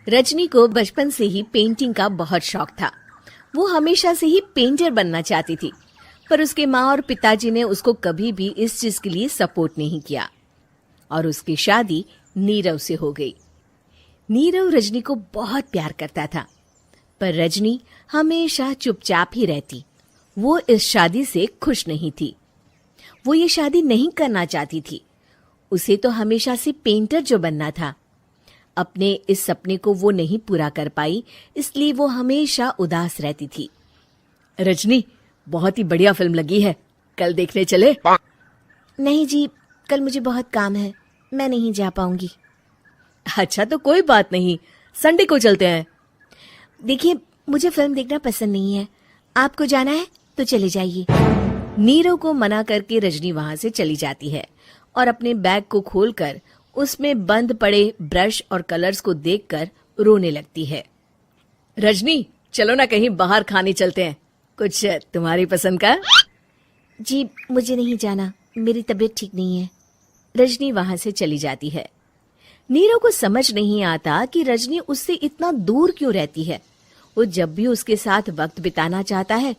रजनी को बचपन से ही पेंटिंग का बहुत शौक था। वो हमेशा से ही पेंटर बनना चाहती थी, पर उसके माँ और पिताजी ने उसको कभी भी इस चीज के लिए सपोर्ट नहीं किया और उसकी शादी नीरव से हो गई। नीरव रजनी को बहुत प्यार करता था, पर रजनी हमेशा चुपचाप ही रहती। वो इस शादी से खुश नहीं थी। वो ये शादी नहीं करना चाहती थी। उसे तो हमेशा से पेंटर जो बनना था। अपने इस सपने को वो नहीं पूरा कर पाई, इसलिए वो हमेशा उदास रहती थी। रजनी, बहुत ही बढ़िया फिल्म लगी है, कल देखने चले? नहीं जी, कल मुझे बहुत काम है, मैं नहीं जा पाऊंगी। अच्छा तो कोई बात नहीं, संडे को चलते हैं। देखिए, मुझे फिल्म देखना पसंद नहीं है। आपको जाना है तो चले जाइए। नीरव को मना करके रजनी वहां से चली जाती है और अपने बैग को खोलकर उसमें बंद पड़े ब्रश और कलर्स को देखकर रोने लगती है। रजनी, चलो ना कहीं बाहर खाने चलते हैं, कुछ तुम्हारी पसंद का। जी, मुझे नहीं जाना, मेरी तबीयत ठीक नहीं है। रजनी वहां से चली जाती है। नीरव को समझ नहीं आता कि रजनी उससे इतना दूर क्यों रहती है। वो जब भी उसके साथ वक्त बिताना चाहता है,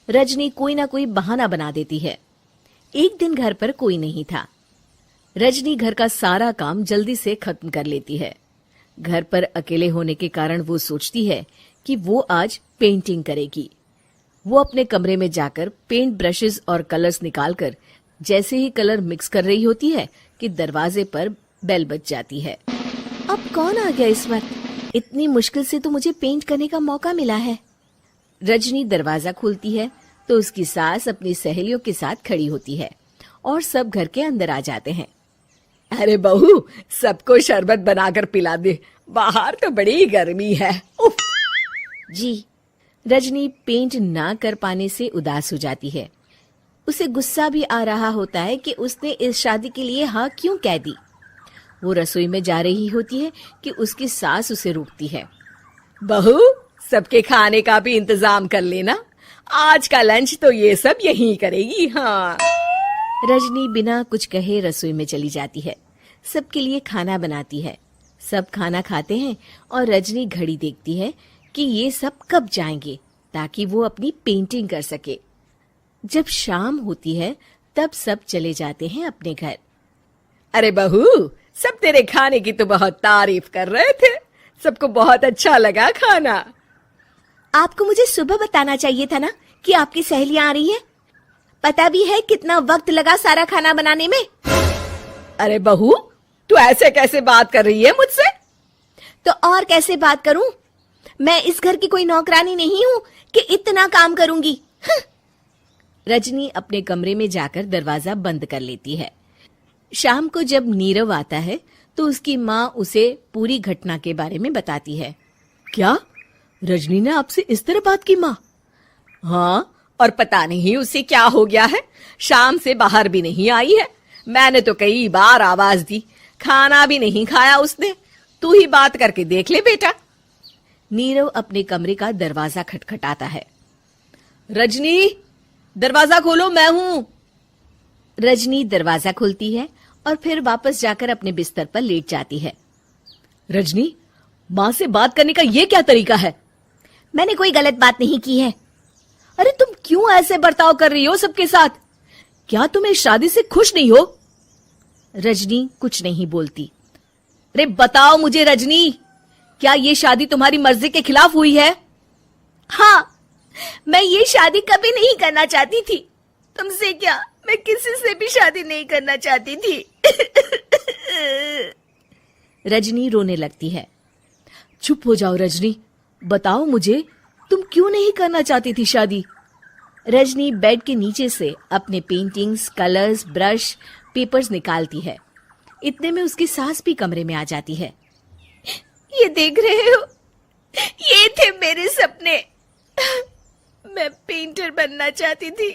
रजनी कोई ना कोई बहाना बना देती है। एक दिन घर पर कोई नहीं था। रजनी घर का सारा काम जल्दी से खत्म कर लेती है। घर पर अकेले होने के कारण वो सोचती है कि वो आज पेंटिंग करेगी। वो अपने कमरे में जाकर पेंट ब्रशेस और कलर्स निकालकर जैसे ही कलर मिक्स कर रही होती है कि दरवाजे पर बेल बज जाती है। अब कौन आ गया इस वक्त? इतनी मुश्किल से तो मुझे पेंट करने का मौका मिला है। रजनी दरवाजा खोलती है तो उसकी सास अपनी सहेलियों के साथ खड़ी होती है और सब घर के अंदर आ जाते हैं। अरे बहू, सबको शरबत बनाकर पिला दे, बाहर तो बड़ी गर्मी है। उफ। जी। रजनी पेंट ना कर पाने से उदास हो जाती है। उसे गुस्सा भी आ रहा होता है कि उसने इस शादी के लिए हाँ क्यों कह दी। वो रसोई में जा रही होती है कि उसकी सास उसे रोकती है। बहू, सबके खाने का भी इंतजाम कर लेना, आज का लंच तो ये सब यहीं करेगी। हाँ। रजनी बिना कुछ कहे रसोई में चली जाती है। सबके लिए खाना बनाती है। सब खाना खाते हैं और रजनी घड़ी देखती है कि ये सब कब जाएंगे ताकि वो अपनी पेंटिंग कर सके। जब शाम होती है तब सब चले जाते हैं अपने घर। अरे बहू, सब तेरे खाने की तो बहुत तारीफ कर रहे थे, सबको बहुत अच्छा लगा खाना। आपको मुझे सुबह बताना चाहिए था ना कि आपकी सहेलियां आ रही है। पता भी है कितना वक्त लगा सारा खाना बनाने में। अरे बहू, तू ऐसे कैसे बात कर रही है मुझसे? तो और कैसे बात करूं? मैं इस घर की कोई नौकरानी नहीं हूं कि इतना काम करूंगी। रजनी अपने कमरे में जाकर दरवाजा बंद कर लेती है। शाम को जब नीरव आता है तो उसकी माँ उसे पूरी घटना के बारे में बताती है। क्या रजनी ने आपसे इस तरह बात की माँ? हाँ, और पता नहीं उसे क्या हो गया है, शाम से बाहर भी नहीं आई है। मैंने तो कई बार आवाज दी, खाना भी नहीं खाया उसने। तू ही बात करके देख ले बेटा। नीरव अपने कमरे का दरवाजा खटखटाता है। रजनी, दरवाजा खोलो, मैं हूं। रजनी दरवाजा खोलती है और फिर वापस जाकर अपने बिस्तर पर लेट जाती है। रजनी, माँ से बात करने का ये क्या तरीका है? मैंने कोई गलत बात नहीं की है। अरे तुम क्यों ऐसे बर्ताव कर रही हो सबके साथ? क्या तुम इस शादी से खुश नहीं हो? रजनी कुछ नहीं बोलती। अरे बताओ मुझे रजनी, क्या ये शादी तुम्हारी मर्जी के खिलाफ हुई है? हाँ, मैं ये शादी कभी नहीं करना चाहती थी। तुमसे क्या, मैं किसी से भी शादी नहीं करना चाहती थी। रजनी रोने लगती है। चुप हो जाओ रजनी, बताओ मुझे, तुम क्यों नहीं करना चाहती थी शादी? रजनी बेड के नीचे से अपने पेंटिंग्स, कलर्स, ब्रश, पेपर्स निकालती है। इतने में उसकी सास भी कमरे में आ जाती है। ये देख रहे हो, ये थे मेरे सपने। मैं पेंटर बनना चाहती थी,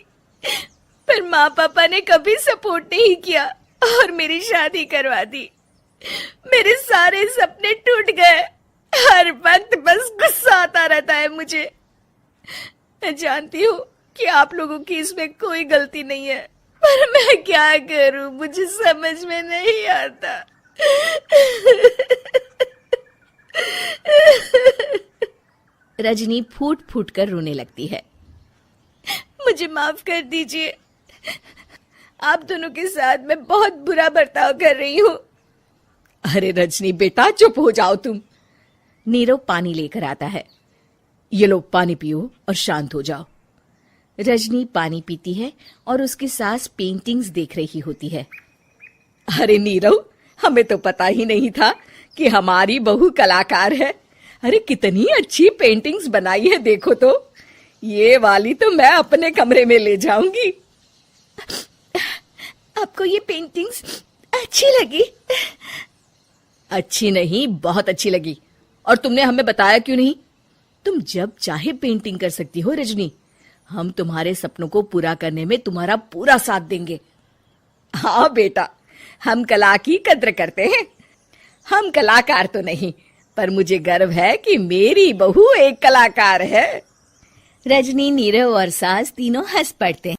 पर माँ पापा ने कभी सपोर्ट नहीं किया और मेरी शादी करवा दी। मेरे सारे सपने टूट गए। हर वक्त बस गुस्सा आता रहता है मुझे। मैं जानती हूँ कि आप लोगों की इसमें कोई गलती नहीं है, पर मैं क्या करूँ, मुझे समझ में नहीं आता। रजनी फूट फूट कर रोने लगती है। मुझे माफ कर दीजिए, आप दोनों के साथ मैं बहुत बुरा बर्ताव कर रही हूँ। अरे रजनी बेटा, चुप हो जाओ तुम। नीरव पानी लेकर आता है। ये लो पानी पियो और शांत हो जाओ। रजनी पानी पीती है और उसकी सास पेंटिंग्स देख रही होती है। अरे नीरव, हमें तो पता ही नहीं था कि हमारी बहू कलाकार है। अरे कितनी अच्छी पेंटिंग्स बनाई है, देखो तो। ये वाली तो मैं अपने कमरे में ले जाऊंगी। आपको ये पेंटिंग्स अच्छी लगी? अच्छी नहीं, बहुत अच्छी लगी। और तुमने हमें बताया क्यों नहीं? तुम जब चाहे पेंटिंग कर सकती हो रजनी। हम तुम्हारे सपनों को पूरा करने में तुम्हारा पूरा साथ देंगे। हाँ बेटा, हम कला की कद्र करते हैं। हम कलाकार तो नहीं, पर मुझे गर्व है कि मेरी बहू एक कलाकार है। रजनी, नीरव और सास तीनों हंस पड़ते हैं।